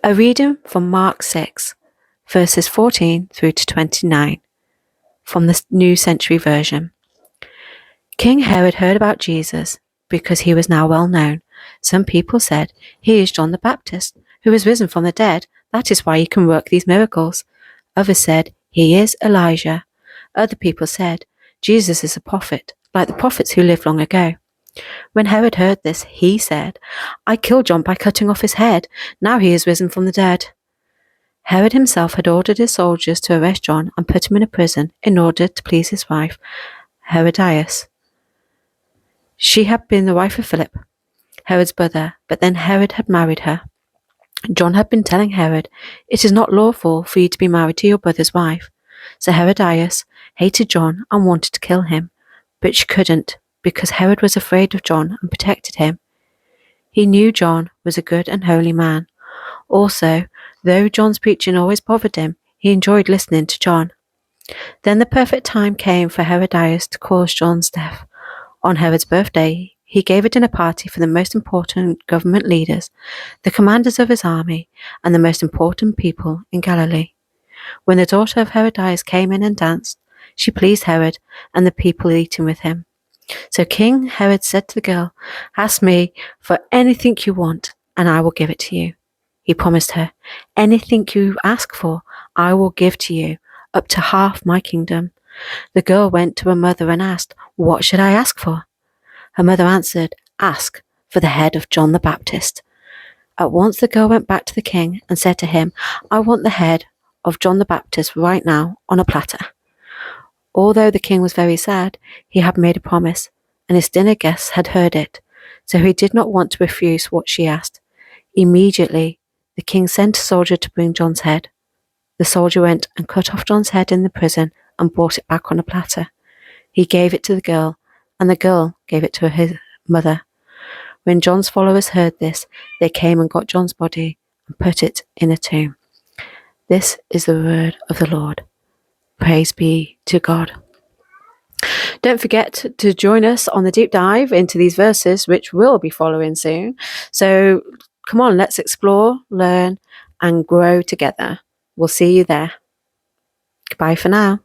A reading from Mark 6, verses 14 through to 29, from the New Century Version. King Herod heard about Jesus because he was now well known. Some people said, "He is John the Baptist, who has risen from the dead. That is why he can work these miracles." Others said, "He is Elijah." Other people said, "Jesus is a prophet, like the prophets who lived long ago." When Herod heard this, he said, "I killed John by cutting off his head. Now he is risen from the dead." Herod himself had ordered his soldiers to arrest John and put him in a prison in order to please his wife, Herodias. She had been the wife of Philip, Herod's brother, but then Herod had married her. John had been telling Herod, "It is not lawful for you to be married to your brother's wife." So Herodias hated John and wanted to kill him, but she couldn't because Herod was afraid of John and protected him. He knew John was a good and holy man. Also, though John's preaching always bothered him, he enjoyed listening to John. Then the perfect time came for Herodias to cause John's death. On Herod's birthday, he gave a dinner party for the most important government leaders, the commanders of his army, and the most important people in Galilee. When the daughter of Herodias came in and danced, she pleased Herod and the people eating with him. So King Herod said to the girl, "Ask me for anything you want, and I will give it to you." He promised her, "Anything you ask for, I will give to you, up to half my kingdom." The girl went to her mother and asked, "What should I ask for?" Her mother answered, "Ask for the head of John the Baptist." At once the girl went back to the king and said to him, "I want the head of John the Baptist right now on a platter." Although the king was very sad, he had made a promise, and his dinner guests had heard it, so he did not want to refuse what she asked. Immediately, the king sent a soldier to bring John's head. The soldier went and cut off John's head in the prison and brought it back on a platter. He gave it to the girl, and the girl gave it to his mother. When John's followers heard this, they came and got John's body and put it in a tomb. This is the word of the Lord. Praise be to God. Don't forget to join us on the deep dive into these verses, which we'll be following soon. So come on, let's explore, learn, and grow together. We'll see you there. Goodbye for now.